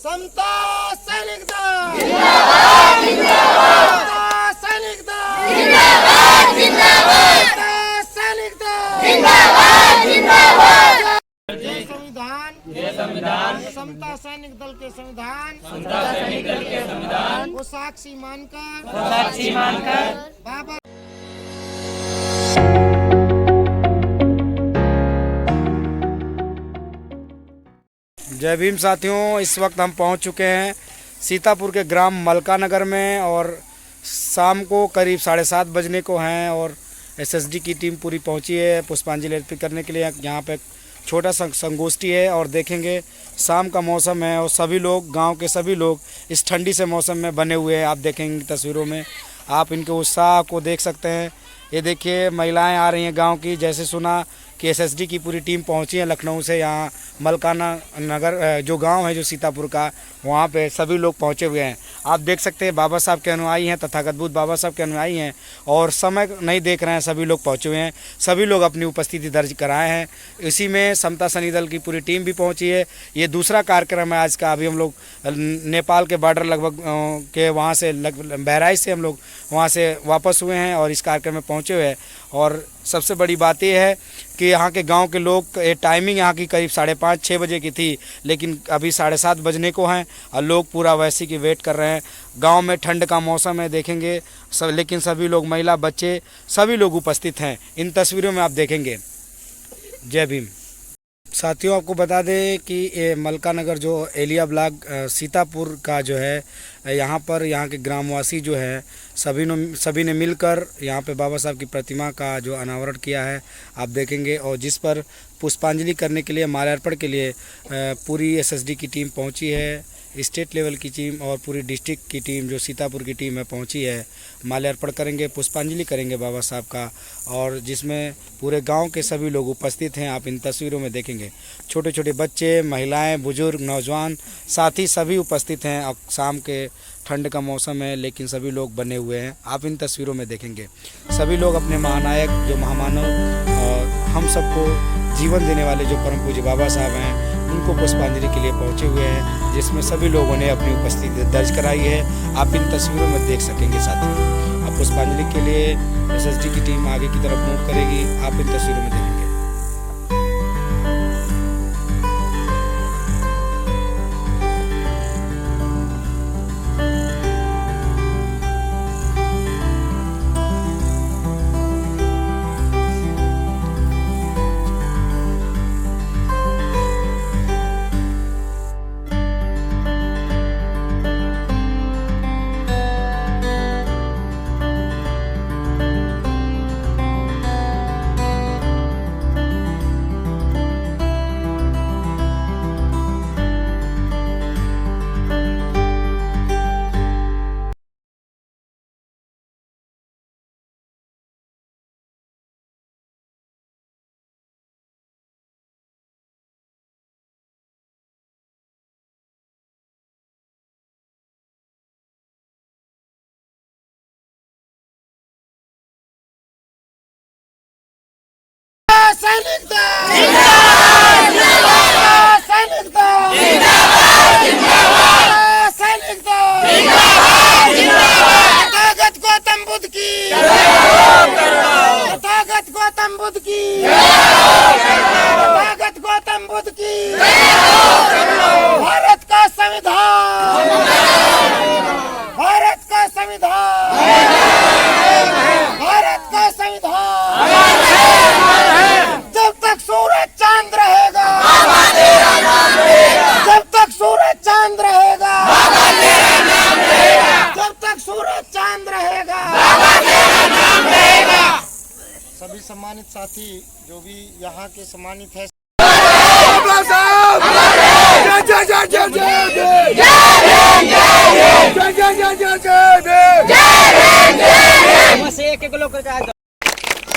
समता सैनिक दल जिंदाबाद जिंदाबाद, समता सैनिक दल जिंदाबाद जिंदाबाद, समता सैनिक दल जिंदाबाद जिंदाबाद। जय संविधान, जय संविधान, समता सैनिक दल के संविधान, समता सैनिक दल के संविधान को साक्षी मानकर बाबा। जय भीम साथियों, इस वक्त हम पहुंच चुके हैं सीतापुर के ग्राम मलकानगर में और शाम को करीब 7:30 बजने को हैं और एसएसडी की टीम पूरी पहुंची है पुष्पांजलि अर्पित करने के लिए। यहाँ पे छोटा सा संगोष्ठी है और देखेंगे शाम का मौसम है और सभी लोग, गांव के सभी लोग इस ठंडी से मौसम में बने हुए हैं। आप देखेंगे तस्वीरों में, आप इनके उत्साह को देख सकते हैं। ये देखिए महिलाएं आ रही हैं गांव की। जैसे सुना कि एसएसडी की पूरी टीम पहुंची है लखनऊ से, यहाँ मलकाना नगर जो गांव है जो सीतापुर का, वहाँ पे सभी लोग पहुंचे हुए हैं। आप देख सकते हैं बाबा साहब के अनुयायी हैं, तथागत बुद्ध बाबा साहब के अनुयायी हैं और समय नहीं देख रहे हैं, सभी लोग पहुंचे हुए हैं। सभी लोग अपनी उपस्थिति दर्ज कराए हैं। इसी में समता सैनिक दल की पूरी टीम भी पहुंची है। ये दूसरा कार्यक्रम है आज का। अभी हम लोग नेपाल के बॉर्डर लगभग के वहाँ से बहराइच से हम लोग वहाँ से वापस हुए हैं और इस कार्यक्रम में पहुँचे हुए हैं। और सबसे बड़ी बात यह है कि यहाँ के गांव के लोग, टाइमिंग यहाँ की करीब 5:30-6 बजे की थी, लेकिन अभी 7:30 बजने को हैं और लोग पूरा वैसे की वेट कर रहे हैं। गांव में ठंड का मौसम है, देखेंगे सब, लेकिन सभी लोग, महिला, बच्चे, सभी लोग उपस्थित हैं। इन तस्वीरों में आप देखेंगे। जय भीम साथियों, आपको बता दें कि ये मलकानगर जो एलिया ब्लॉक सीतापुर का जो है, यहाँ पर यहाँ के ग्रामवासी जो है सभी ने मिलकर यहाँ पे बाबा साहब की प्रतिमा का जो अनावरण किया है आप देखेंगे। और जिस पर पुष्पांजलि करने के लिए, माल्यार्पण के लिए पूरी एसएसडी की टीम पहुँची है, स्टेट लेवल की टीम और पूरी डिस्ट्रिक्ट की टीम जो सीतापुर की टीम है पहुंची है। माल्यार्पण करेंगे, पुष्पांजलि करेंगे बाबा साहब का, और जिसमें पूरे गांव के सभी लोग उपस्थित हैं। आप इन तस्वीरों में देखेंगे छोटे छोटे बच्चे, महिलाएं, बुजुर्ग, नौजवान, साथी सभी उपस्थित हैं। अब शाम के ठंड का मौसम है लेकिन सभी लोग बने हुए हैं। आप इन तस्वीरों में देखेंगे सभी लोग अपने महानायक, जो महामानव और हम सबको जीवन देने वाले जो परम पूज्य बाबा साहब हैं, उनको पुष्पांजलि के लिए पहुंचे हुए हैं, जिसमें सभी लोगों ने अपनी उपस्थिति दर्ज कराई है। आप इन तस्वीरों में देख सकेंगे साथियों। अब पुष्पांजलि के लिए एसएसडी की टीम आगे की तरफ मूव करेगी। आप इन तस्वीरों में देखेंगे। सैनिक दल जिंदाबाद जिंदाबाद, सैनिक दल जिंदाबाद जिंदाबाद, सैनिक दल जिंदाबाद जिंदाबाद। तथागत गौतम बुद्ध की तथागत गौतम बुद्ध की तथागत गौतम बुद्ध की। भारत का संविधान, भारत का संविधान, भारत का संविधान। जब तक सूरज चांद रहेगा, जब तक सूरज चांद रहेगा, जब तक सूरज चांद रहेगा। सभी सम्मानित साथी जो भी यहाँ के सम्मानित है,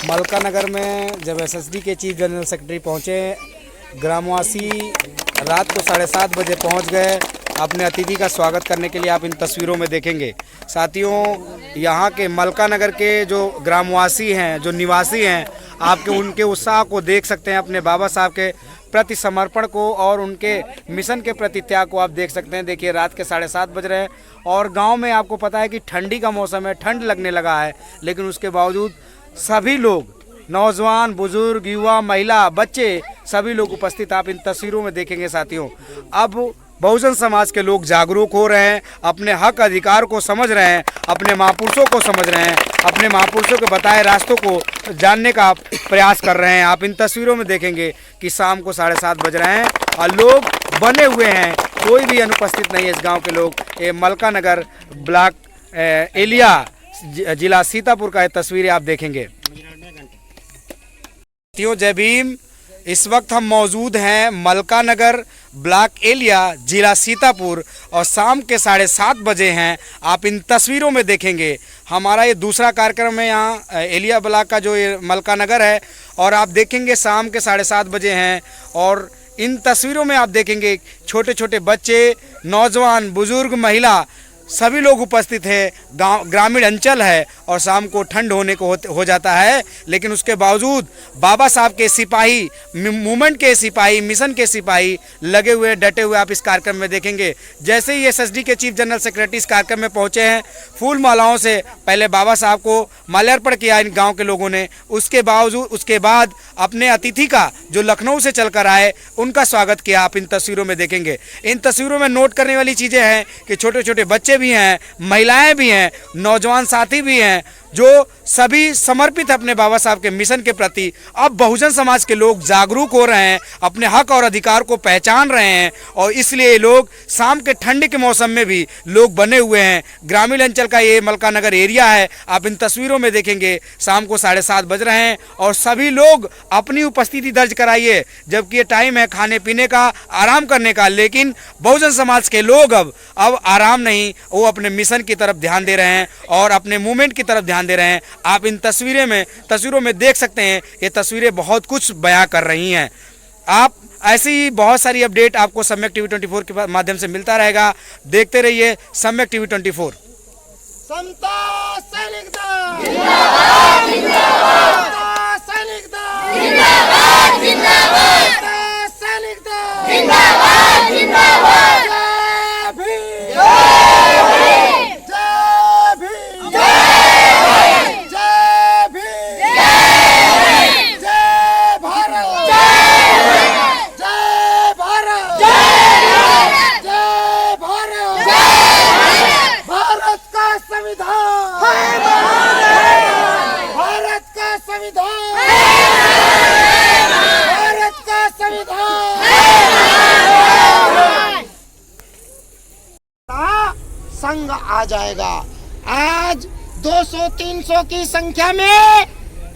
मलकानगर में जब एसएसडी के चीफ जनरल सेक्रेटरी पहुंचे, ग्रामवासी रात को 7:30 बजे पहुंच गए अपने अतिथि का स्वागत करने के लिए। आप इन तस्वीरों में देखेंगे साथियों, यहाँ के मलकानगर के जो ग्रामवासी हैं, जो निवासी हैं, आपके उनके उत्साह को देख सकते हैं अपने बाबा साहब के प्रति समर्पण को और उनके मिशन के प्रति त्याग को आप देख सकते हैं। देखिए रात के 7:30 बज रहे हैं और गांव में आपको पता है कि ठंडी का मौसम है, ठंड लगने लगा है, लेकिन उसके बावजूद सभी लोग, नौजवान, बुजुर्ग, युवा, महिला, बच्चे, सभी लोग उपस्थित आप इन तस्वीरों में देखेंगे साथियों। अब बहुजन समाज के लोग जागरूक हो रहे हैं, अपने हक अधिकार को समझ रहे हैं, अपने महापुरुषों को समझ रहे हैं, अपने महापुरुषों के बताए रास्तों को जानने का प्रयास कर रहे हैं। आप इन तस्वीरों में देखेंगे कि शाम को 7:30 बज रहे हैं और लोग बने हुए हैं, कोई भी अनुपस्थित नहीं है इस गांव के लोग। ये मलका नगर ब्लॉक एलिया जिला सीतापुर का ये तस्वीरें आप देखेंगे। जय भीम। इस वक्त हम मौजूद हैं मलका नगर ब्लॉक एलिया जिला सीतापुर और शाम के 7:30 बजे हैं। आप इन तस्वीरों में देखेंगे हमारा ये दूसरा कार्यक्रम है यहाँ एलिया ब्लॉक का, जो ये मलका नगर है, और आप देखेंगे शाम के 7:30 बजे हैं और इन तस्वीरों में आप देखेंगे छोटे छोटे बच्चे, नौजवान, बुजुर्ग, महिला, सभी लोग उपस्थित हैं। गांव ग्रामीण अंचल है और शाम को ठंड होने को हो जाता है, लेकिन उसके बावजूद बाबा साहब के सिपाही, मूवमेंट के सिपाही, मिशन के सिपाही लगे हुए, डटे हुए आप इस कार्यक्रम में देखेंगे। जैसे ही एसएसडी के चीफ जनरल सेक्रेटरी इस कार्यक्रम में पहुंचे हैं, फूल मालाओं से पहले बाबा साहब को माल्यार्पण किया इन गाँव के लोगों ने। उसके बाद अपने अतिथि का, जो लखनऊ से चलकर आए, उनका स्वागत किया। आप इन तस्वीरों में देखेंगे। इन तस्वीरों में नोट करने वाली चीज़ें हैं कि छोटे छोटे बच्चे भी हैं, महिलाएं भी हैं, नौजवान साथी भी हैं, जो सभी समर्पित अपने बाबा साहब के मिशन के प्रति। अब बहुजन समाज के लोग जागरूक हो रहे हैं, अपने हक और अधिकार को पहचान रहे हैं और इसलिए लोग शाम के ठंड के मौसम में भी लोग बने हुए हैं। ग्रामीण अंचल का ये मलका नगर एरिया है। आप इन तस्वीरों में देखेंगे शाम को 7:30 बज रहे हैं और सभी लोग अपनी उपस्थिति दर्ज कराइए, जबकि ये टाइम है खाने पीने का, आराम करने का, लेकिन बहुजन समाज के लोग अब आराम नहीं, वो अपने मिशन की तरफ ध्यान दे रहे हैं और अपने मूवमेंट की तरफ ध्यान दे रहे हैं। आप इन तस्वीरों में देख सकते हैं, ये तस्वीरें बहुत कुछ बयां कर रही हैं। आप ऐसी ही बहुत सारी अपडेट आपको सम्यक टीवी 24 के माध्यम से मिलता रहेगा। देखते रहिए सम्यक टीवी 24। समता सैनिक दल जिंदाबाद, जिंदाबाद। समता सैनिक दल जिंदाबाद, जिंदाबाद। समता सैनिक दल जिंदाबाद, जिंदाबाद। जय भीम, जय भीम, जय भीम, जय भीम, जय भीम, जय भारत, जय भारत, जय भारत, जय भारत का संविधान, भारत का संविधान, भारत का संविधान। संग आ जाएगा। आज 200-300 की संख्या में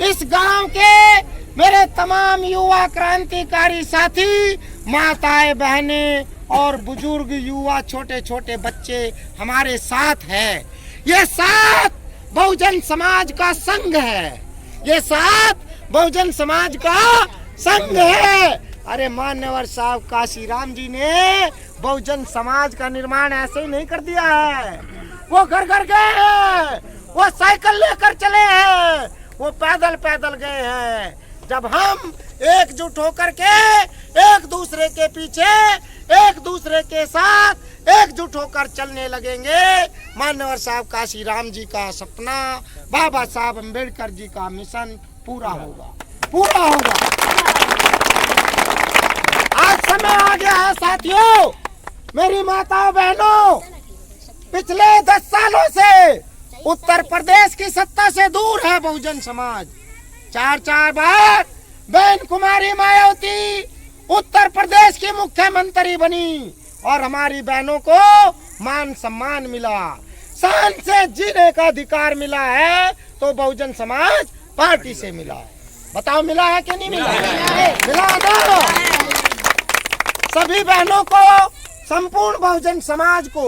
इस गांव के मेरे तमाम युवा क्रांतिकारी साथी, माताएं, बहनें और बुजुर्ग, युवा, छोटे छोटे बच्चे हमारे साथ हैं। ये साथ बहुजन समाज का संघ है, ये साथ बहुजन समाज का संघ है। अरे मान्यवर साहब काशीराम जी ने बहुजन समाज का निर्माण ऐसे ही नहीं कर दिया है। वो घर घर गए हैं, वो साइकिल लेकर चले हैं, वो पैदल पैदल गए हैं। जब हम एकजुट होकर के एक दूसरे के पीछे, एक दूसरे के साथ एकजुट होकर चलने लगेंगे, मान्यवर साहब काशीराम जी का सपना, बाबा साहब अम्बेडकर जी का मिशन पूरा होगा, पूरा होगा। आज समय आ गया है साथियों, मेरी माताओं बहनों, पिछले 10 सालों से उत्तर प्रदेश की सत्ता से दूर है बहुजन समाज। 4 बार बहन कुमारी मायावती उत्तर प्रदेश की मुख्यमंत्री बनी और हमारी बहनों को मान सम्मान मिला, शान से जीने का अधिकार मिला है, तो बहुजन समाज पार्टी से मिला है। बताओ मिला है कि नहीं मिला? मिला ना। सभी बहनों को, संपूर्ण बहुजन समाज को,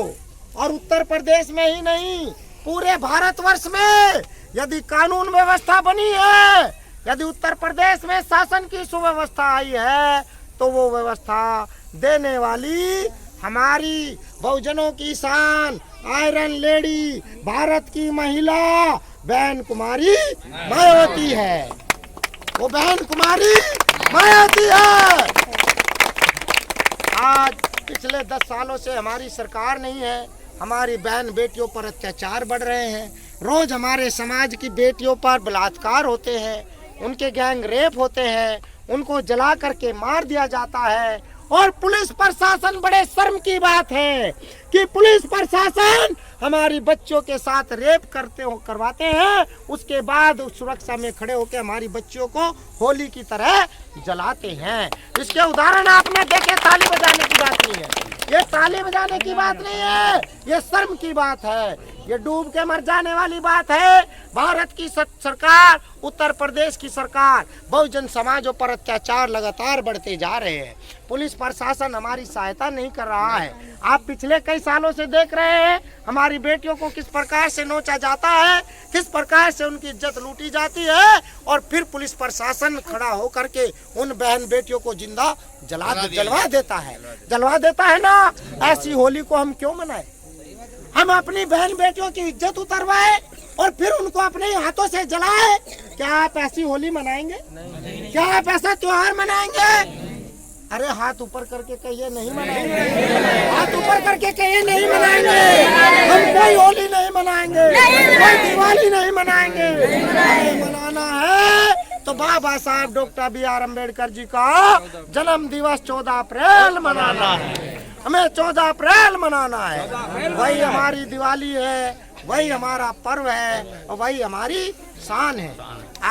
और उत्तर प्रदेश में ही नहीं पूरे भारतवर्ष में यदि कानून व्यवस्था बनी है, यदि उत्तर प्रदेश में शासन की सुव्यवस्था आई है, तो वो व्यवस्था देने वाली हमारी बहुजनों की शान, आयरन लेडी, भारत की महिला बहन कुमारी मायावती है। वो बहन कुमारी मायावती है। आज पिछले 10 सालों से हमारी सरकार नहीं है, हमारी बहन बेटियों पर अत्याचार बढ़ रहे हैं। रोज हमारे समाज की बेटियों पर बलात्कार होते हैं, उनके गैंग रेप होते हैं, उनको जला करके मार दिया जाता है। और पुलिस प्रशासन, बड़े शर्म की बात है कि पुलिस प्रशासन हमारी बच्चों के साथ रेप करवाते हैं, उसके बाद सुरक्षा में खड़े होकर हमारी बच्चियों को होली की तरह जलाते हैं। इसके उदाहरण आपने देखे। ताली बजाने की बात नहीं है ये, ताली बजाने की बात नहीं है, ये शर्म की बात है, ये डूब के मर जाने वाली बात है। भारत की सरकार, उत्तर प्रदेश की सरकार, बहुजन समाजों पर अत्याचार लगातार बढ़ते जा रहे हैं। पुलिस प्रशासन हमारी सहायता नहीं कर रहा है। आप पिछले कई सालों से देख रहे हैं हमारी बेटियों को किस प्रकार से नोचा जाता है, किस प्रकार से उनकी इज्जत लूटी जाती है, और फिर पुलिस प्रशासन खड़ा होकर के उन बहन बेटियों को जिंदा जलवा देता है ना। ऐसी होली को हम क्यों मनाएं? हम अपनी बहन बेटियों की इज्जत उतरवाए और फिर उनको अपने हाथों से जलाए। क्या आप ऐसी होली मनाएंगे? क्या आप ऐसा त्योहार मनाएंगे? अरे हाथ ऊपर करके कहिए नहीं मनाएंगे, हाथ ऊपर करके कहिए नहीं मनाएंगे। हम कोई होली नहीं मनाएंगे, कोई दिवाली नहीं मनाएंगे। मनाना है तो बाबा साहब डॉक्टर BR अम्बेडकर जी का जन्म दिवस 14 अप्रैल मनाना है। हमें 14 अप्रैल मनाना है। वही हमारी दिवाली है, वही हमारा पर्व है, और वही हमारी शान है।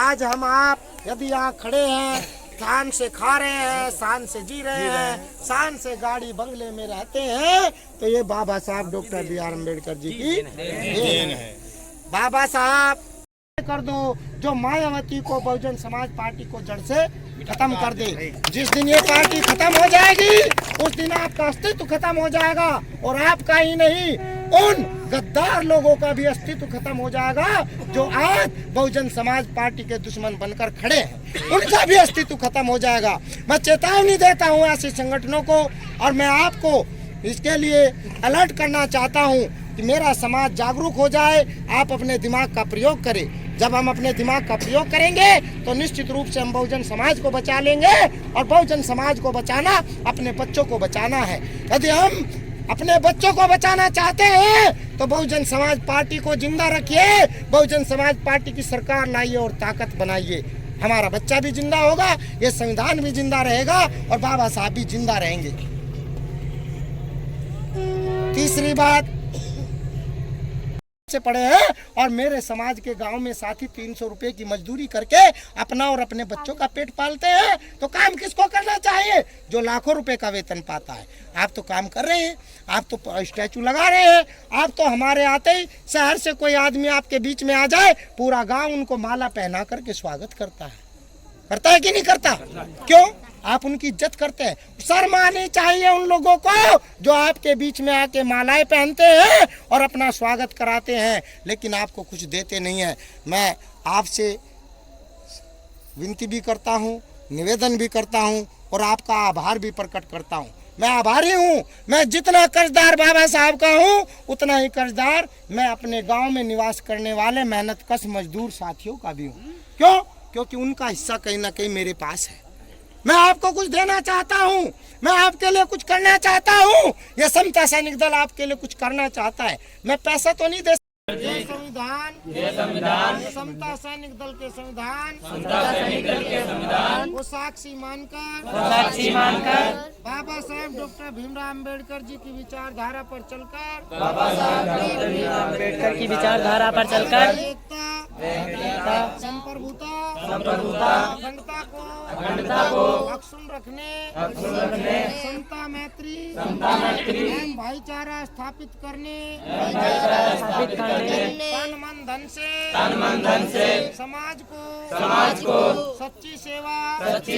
आज हम आप यदि यहाँ खड़े हैं, शान से खा रहे हैं, शान से जी रहे हैं, शान से गाड़ी बंगले में रहते हैं, तो ये बाबा साहब डॉक्टर BR अम्बेडकर जी की देन है। बाबा साहब कर दो जो मायावती को, बहुजन समाज पार्टी को जड़ से खत्म कर दे। जिस दिन ये पार्टी खत्म हो जाएगी उस दिन आपका अस्तित्व खत्म हो जाएगा, और आपका ही नहीं उन गद्दार लोगों का भी अस्तित्व खत्म हो जाएगा जो आज बहुजन समाज पार्टी के दुश्मन बनकर खड़े हैं, उनका भी अस्तित्व खत्म हो जाएगा। मैं चेतावनी देता हूँ ऐसे संगठनों को, और मैं आपको इसके लिए अलर्ट करना चाहता हूँ कि मेरा समाज जागरूक हो जाए। आप अपने दिमाग का प्रयोग करें। जब हम अपने दिमाग का प्रयोग करेंगे तो निश्चित रूप से हम बहुजन समाज को बचा लेंगे, और बहुजन समाज को बचाना अपने बच्चों को बचाना है। यदि हम अपने बच्चों को बचाना चाहते हैं तो बहुजन समाज पार्टी को जिंदा रखिए, बहुजन समाज पार्टी की सरकार लाइए और ताकत बनाइए। हमारा बच्चा भी जिंदा होगा, ये संविधान भी जिंदा रहेगा, और बाबा साहब भी जिंदा रहेंगे। तीसरी बात से पड़े हैं और मेरे समाज के गांव में साथी 300 रुपए की मजदूरी करके अपना और अपने बच्चों का पेट पालते हैं, तो काम किसको करना चाहिए? जो लाखों रुपए का वेतन पाता है। आप तो काम कर रहे हैं, आप तो स्टैचू लगा रहे हैं, आप तो हमारे आते ही शहर से कोई आदमी आपके बीच में आ जाए, पूरा गांव उनको माला पहना करके स्वागत करता है कि नहीं करता? क्यों? आप उनकी इज्जत करते हैं। शर्म आनी चाहिए उन लोगों को जो आपके बीच में आके मालाएं पहनते हैं और अपना स्वागत कराते हैं, लेकिन आपको कुछ देते नहीं है। मैं आपसे विनती भी करता हूं, निवेदन भी करता हूं, और आपका आभार भी प्रकट करता हूं। मैं आभारी हूं। मैं जितना कर्जदार बाबा साहब का हूं, उतना ही कर्जदार मैं अपने गांव में निवास करने वाले मेहनतकश मजदूर साथियों का भी हूं। क्यों? क्योंकि उनका हिस्सा कहीं ना कहीं मेरे पास है। मैं आपको कुछ देना चाहता हूं, मैं आपके लिए कुछ करना चाहता हूं। यह समता सैनिक दल आपके लिए कुछ करना चाहता है। मैं पैसा तो नहीं दे सकता। ये संविधान समता सैनिक दल के संविधान को साक्षी मानकर बाबा साहब डॉक्टर भीमराव अम्बेडकर जी की विचारधारा पर चलकर एकता, संप्रभुता, अखंडता को अक्षुण्ण रखने, समता मैत्री एवं भाईचारा स्थापित करने, तन मन धन से समाज को सच्ची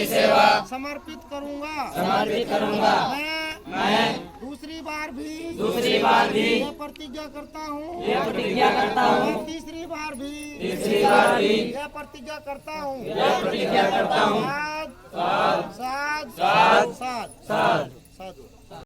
सेवा समर्पित करूंगा। मैं दूसरी बार भी यह प्रतिज्ञा करता हूँ, तीसरी बार भी यह प्रतिज्ञा करता हूँ। साध